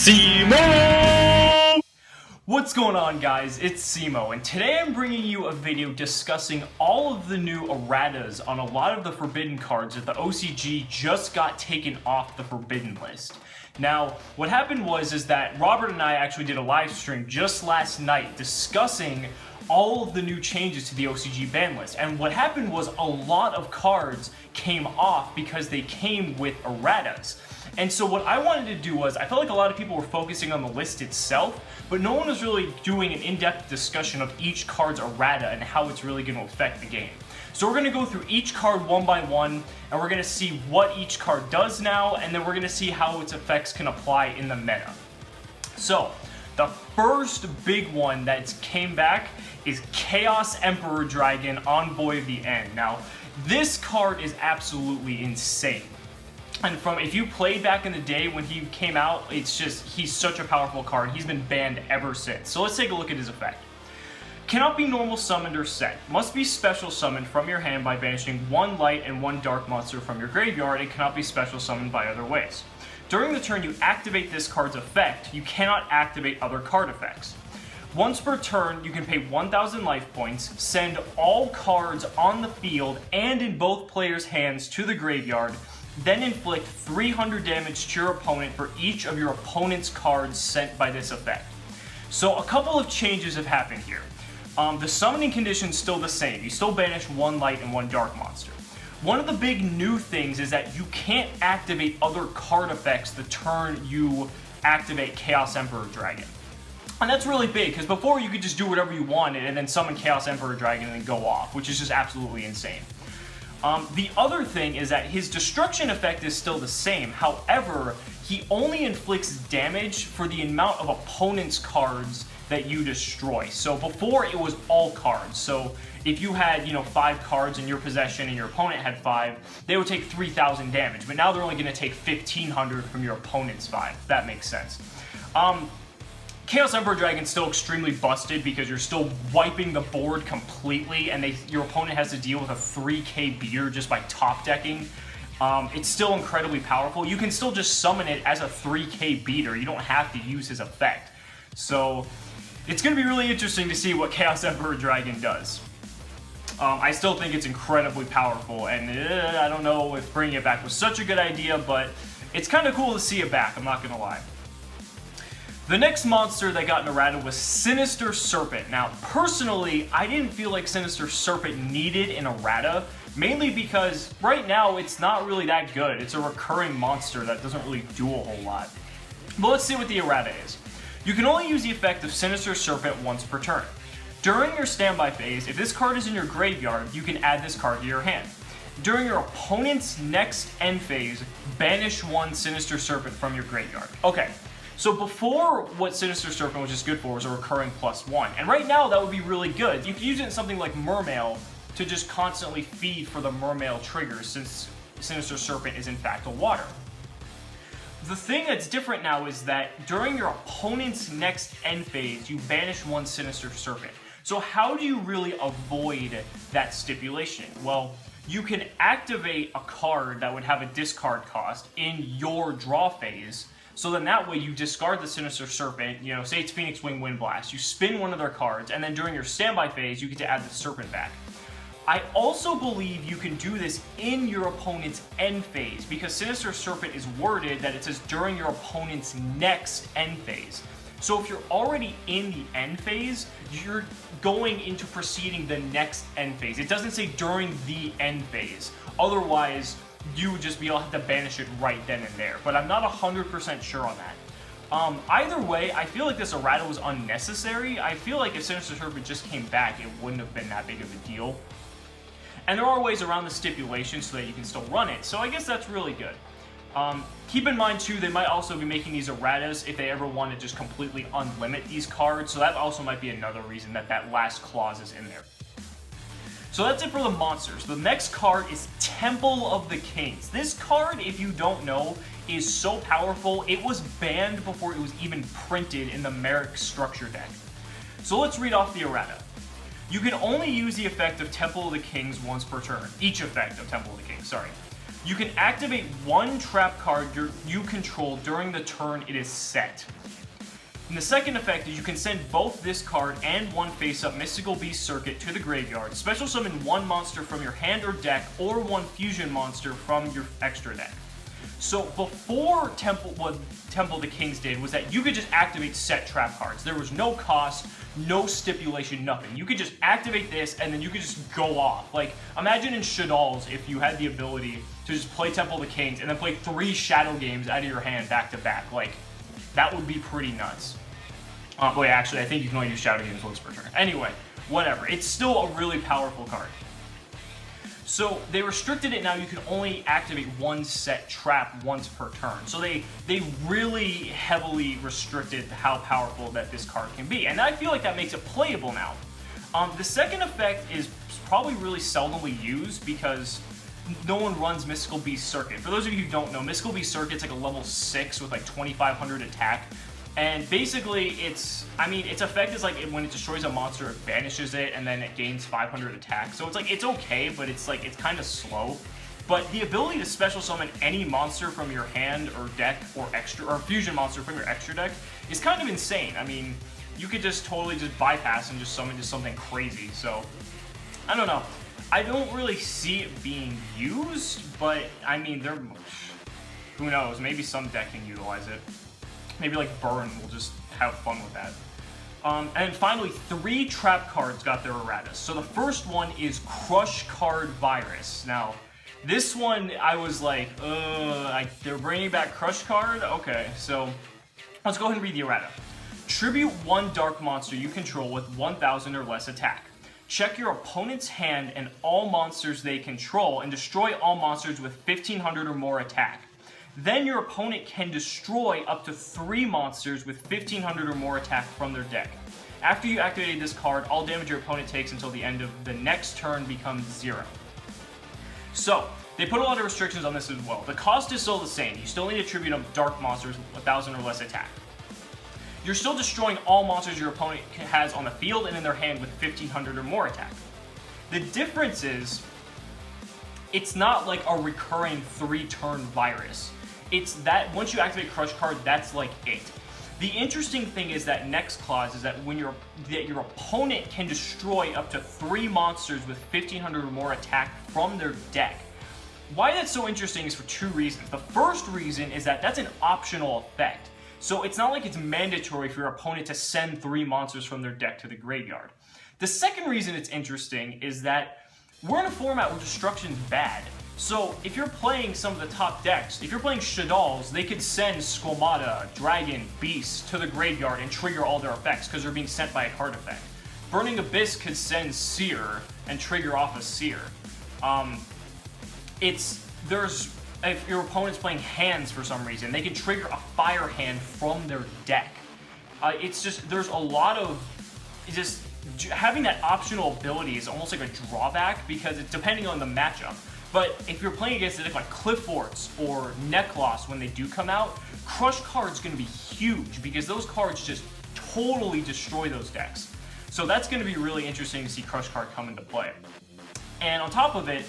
Cimoooooooo! What's going on, guys? It's Cimo, and today I'm bringing you a video discussing all of the new erratas on a lot of the forbidden cards that the OCG just got taken off the forbidden list. Now, what happened was that Robert and I actually did a live stream just last night discussing all of the new changes to the OCG ban list, and what happened was a lot of cards came off because they came with erratas. And so what I wanted to do was, I felt like a lot of people were focusing on the list itself, but no one was really doing an in-depth discussion of each card's errata and how it's really going to affect the game. So we're going to go through each card one by one, and we're going to see what each card does now, and then we're going to see how its effects can apply in the meta. So, the first big one that came back is Chaos Emperor Dragon, Envoy of the End. Now, this card is absolutely insane. And if you played back in the day when he came out, it's just, he's such a powerful card. He's been banned ever since. So let's take a look at his effect. Cannot be normal summoned or set. Must be special summoned from your hand by banishing one light and one dark monster from your graveyard, and cannot be special summoned by other ways. During the turn you activate this card's effect, you cannot activate other card effects. Once per turn, you can pay 1,000 life points, send all cards on the field and in both players' hands to the graveyard, then inflict 300 damage to your opponent for each of your opponent's cards sent by this effect. So a couple of changes have happened here. The summoning condition is still the same. You still banish one light and one dark monster. One of the big new things is that you can't activate other card effects the turn you activate Chaos Emperor Dragon. And that's really big, because before you could just do whatever you wanted and then summon Chaos Emperor Dragon and then go off, which is just absolutely insane. The other thing is that his destruction effect is still the same. However, he only inflicts damage for the amount of opponent's cards that you destroy. So before it was all cards. So if you had, 5 cards in your possession and your opponent had 5, they would take 3,000 damage. But now they're only going to take 1,500 from your opponent's 5. If that makes sense. Chaos Emperor Dragon's still extremely busted because you're still wiping the board completely, and your opponent has to deal with a 3k beater just by top decking. It's still incredibly powerful. You can still just summon it as a 3k beater. You don't have to use his effect. So it's going to be really interesting to see what Chaos Emperor Dragon does. I still think it's incredibly powerful, and I don't know if bringing it back was such a good idea, but it's kind of cool to see it back, I'm not going to lie. The next monster that got an errata was Sinister Serpent. Now, personally, I didn't feel like Sinister Serpent needed an errata, mainly because right now it's not really that good. It's a recurring monster that doesn't really do a whole lot. But let's see what the errata is. You can only use the effect of Sinister Serpent once per turn. During your standby phase, if this card is in your graveyard, you can add this card to your hand. During your opponent's next end phase, banish one Sinister Serpent from your graveyard. Okay. So before, what Sinister Serpent was just good for was a recurring +1. And right now, that would be really good. You could use it in something like Mermail to just constantly feed for the Mermail triggers, since Sinister Serpent is in fact a water. The thing that's different now is that during your opponent's next end phase, you banish one Sinister Serpent. So how do you really avoid that stipulation? Well, you can activate a card that would have a discard cost in your draw phase. So then that way you discard the Sinister Serpent, say it's Phoenix Wing Wind Blast, you spin one of their cards, and then during your standby phase, you get to add the Serpent back. I also believe you can do this in your opponent's end phase, because Sinister Serpent is worded that it says during your opponent's next end phase. So if you're already in the end phase, you're going into proceeding the next end phase. It doesn't say during the end phase. Otherwise, you would just be able to banish it right then and there. But I'm not 100% sure on that. Either way, I feel like this errata was unnecessary. I feel like if Sinister Serpent just came back, it wouldn't have been that big of a deal. And there are ways around the stipulation so that you can still run it. So I guess that's really good. Keep in mind too, they might also be making these erratas if they ever want to just completely unlimit these cards. So that also might be another reason that last clause is in there. So that's it for the monsters. The next card is Temple of the Kings. This card, if you don't know, is so powerful, it was banned before it was even printed in the Merrick structure deck. So let's read off the errata. You can only use the effect of Temple of the Kings once per turn. Each effect of Temple of the Kings, sorry. You can activate one trap card you control during the turn it is set. And the second effect is you can send both this card and one face-up Mystical Beast Circuit to the graveyard, special summon one monster from your hand or deck, or one fusion monster from your extra deck. So before what Temple of the Kings did was that you could just activate set trap cards. There was no cost, no stipulation, nothing. You could just activate this and then you could just go off. Like, imagine in Shaddolls if you had the ability to just play Temple of the Kings and then play 3 Shadow games out of your hand back to back. Like, that would be pretty nuts. Wait, actually, I think you can only do Shadow games once per turn. Anyway, whatever. It's still a really powerful card. So they restricted it now. You can only activate one set trap once per turn. So they really heavily restricted how powerful that this card can be. And I feel like that makes it playable now. The second effect is probably really seldomly used because no one runs Mystical Beast Circuit. For those of you who don't know, Mystical Beast Circuit's like a level 6 with like 2,500 attack. And basically, its effect is like when it destroys a monster, it banishes it, and then it gains 500 attack. So it's like, it's okay, but it's kind of slow. But the ability to special summon any monster from your hand or deck or fusion monster from your extra deck is kind of insane. I mean, you could just totally just bypass and just summon just something crazy. So, I don't know. I don't really see it being used, but I mean, who knows? Maybe some deck can utilize it. Maybe like Burn will just have fun with that. And then finally, 3 trap cards got their erratas. So the first one is Crush Card Virus. Now, this one I was like, they're bringing back Crush Card? Okay, so let's go ahead and read the errata. Tribute 1 dark monster you control with 1,000 or less attack. Check your opponent's hand and all monsters they control and destroy all monsters with 1,500 or more attack. Then your opponent can destroy up to 3 monsters with 1,500 or more attack from their deck. After you activate this card, all damage your opponent takes until the end of the next turn becomes 0. So, they put a lot of restrictions on this as well. The cost is still the same. You still need to tribute up dark monsters with 1,000 or less attack. You're still destroying all monsters your opponent has on the field and in their hand with 1,500 or more attack. The difference is, it's not like a recurring 3-turn virus. It's that once you activate Crush Card, that's like it. The interesting thing is that next clause is that when your opponent can destroy up to 3 monsters with 1,500 or more attack from their deck. Why that's so interesting is for 2 reasons. The first reason is that that's an optional effect. So it's not like it's mandatory for your opponent to send 3 monsters from their deck to the graveyard. The second reason it's interesting is that we're in a format where destruction's bad. So if you're playing some of the top decks, if you're playing Shaddolls, they could send Squamata, Dragon, Beast to the graveyard and trigger all their effects because they're being sent by a card effect. Burning Abyss could send Seer and trigger off a Seer. If your opponent's playing hands for some reason, they can trigger a fire hand from their deck. There's a lot of, having that optional ability is almost like a drawback because it's depending on the matchup. But if you're playing against a deck like Cliff Forts or Neklos when they do come out, Crush Card's going to be huge because those cards just totally destroy those decks. So that's going to be really interesting to see Crush Card come into play. And on top of it,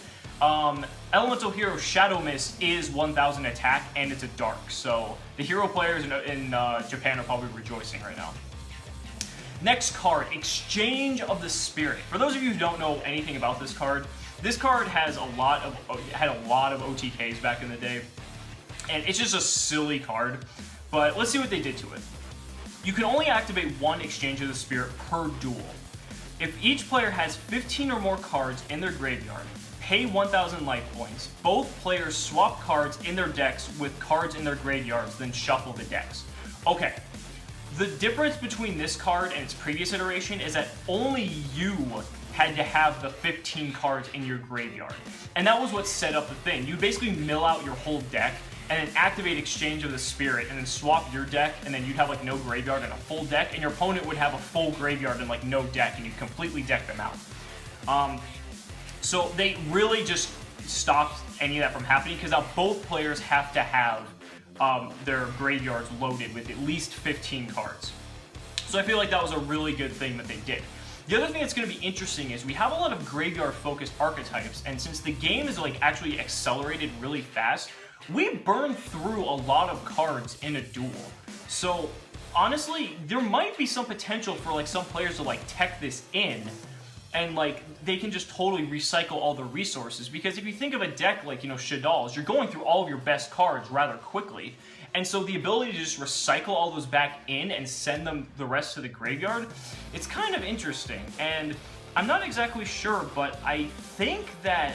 Elemental Hero Shadow Mist is 1,000 attack and it's a dark. So the hero players in Japan are probably rejoicing right now. Next card, Exchange of the Spirit. For those of you who don't know anything about this card had a lot of OTKs back in the day, and it's just a silly card, but let's see what they did to it. You can only activate 1 Exchange of the Spirit per duel. If each player has 15 or more cards in their graveyard, pay 1,000 life points, both players swap cards in their decks with cards in their graveyards, then shuffle the decks. Okay, the difference between this card and its previous iteration is that only you had to have the 15 cards in your graveyard. And that was what set up the thing. You basically mill out your whole deck and then activate Exchange of the Spirit and then swap your deck, and then you'd have like no graveyard and a full deck, and your opponent would have a full graveyard and like no deck, and you completely deck them out. So they really just stopped any of that from happening because now both players have to have their graveyards loaded with at least 15 cards. So I feel like that was a really good thing that they did. The other thing that's going to be interesting is we have a lot of graveyard-focused archetypes, and since the game is like actually accelerated really fast, we burn through a lot of cards in a duel. So honestly, there might be some potential for like some players to like tech this in, and like they can just totally recycle all the resources. Because if you think of a deck like, you know, Shadal's, you're going through all of your best cards rather quickly. And so the ability to just recycle all those back in and send them the rest to the graveyard, it's kind of interesting. And I'm not exactly sure, but I think that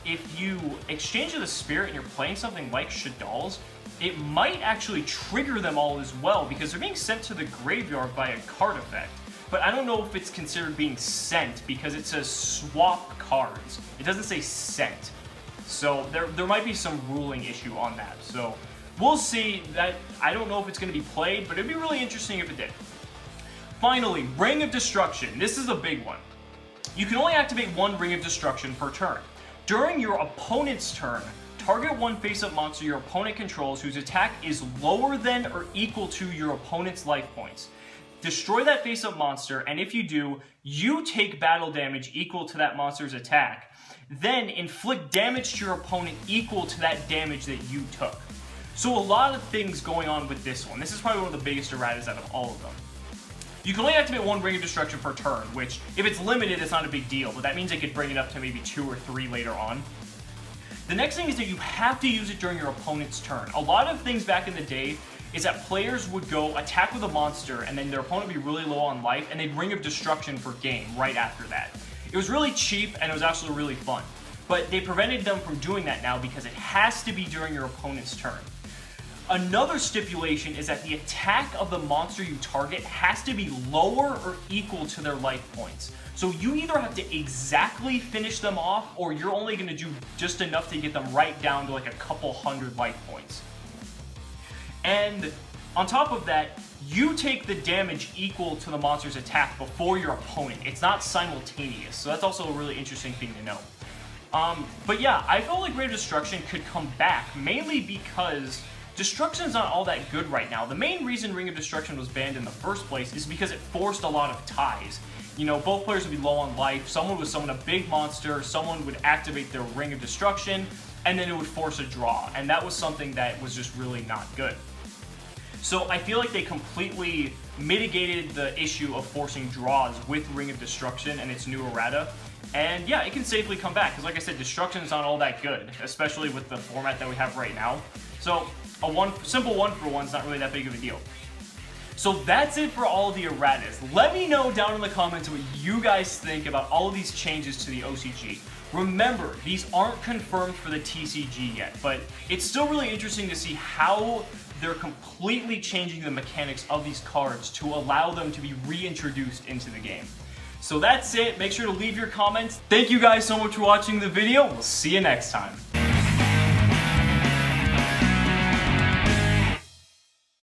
if you exchange of the spirit and you're playing something like Shadal's, it might actually trigger them all as well, because they're being sent to the graveyard by a card effect. But I don't know if it's considered being sent, because it says swap cards. It doesn't say sent. So there might be some ruling issue on that. So we'll see. That I don't know if it's going to be played, but it'd be really interesting if it did. Finally, Ring of Destruction. This is a big one. You can only activate one Ring of Destruction per turn. During your opponent's turn, target one face-up monster your opponent controls whose attack is lower than or equal to your opponent's life points. Destroy that face-up monster, and if you do, you take battle damage equal to that monster's attack. Then inflict damage to your opponent equal to that damage that you took. So a lot of things going on with this one. This is probably one of the biggest erratas out of all of them. You can only activate one Ring of Destruction per turn, which, if it's limited, it's not a big deal, but that means they could bring it up to maybe 2 or 3 later on. The next thing is that you have to use it during your opponent's turn. A lot of things back in the day is that players would go attack with a monster, and then their opponent would be really low on life, and they'd Ring of Destruction for game right after that. It was really cheap, and it was actually really fun. But they prevented them from doing that now because it has to be during your opponent's turn. Another stipulation is that the attack of the monster you target has to be lower or equal to their life points. So you either have to exactly finish them off, or you're only going to do just enough to get them right down to like a couple hundred life points. And on top of that, you take the damage equal to the monster's attack before your opponent. It's not simultaneous, so that's also a really interesting thing to know. But yeah, I felt like Ring of Destruction could come back, mainly because Destruction's not all that good right now. The main reason Ring of Destruction was banned in the first place is because it forced a lot of ties. You know, both players would be low on life, someone would summon a big monster, someone would activate their Ring of Destruction, and then it would force a draw. And that was something that was just really not good. So I feel like they completely mitigated the issue of forcing draws with Ring of Destruction and its new errata. And yeah, it can safely come back, because like I said, Destruction is not all that good, especially with the format that we have right now. So a simple 1-for-1 is not really that big of a deal. So that's it for all of the erratas. Let me know down in the comments what you guys think about all of these changes to the OCG. Remember, these aren't confirmed for the TCG yet, but it's still really interesting to see how they're completely changing the mechanics of these cards to allow them to be reintroduced into the game. So that's it. Make sure to leave your comments. Thank you guys so much for watching the video. We'll see you next time.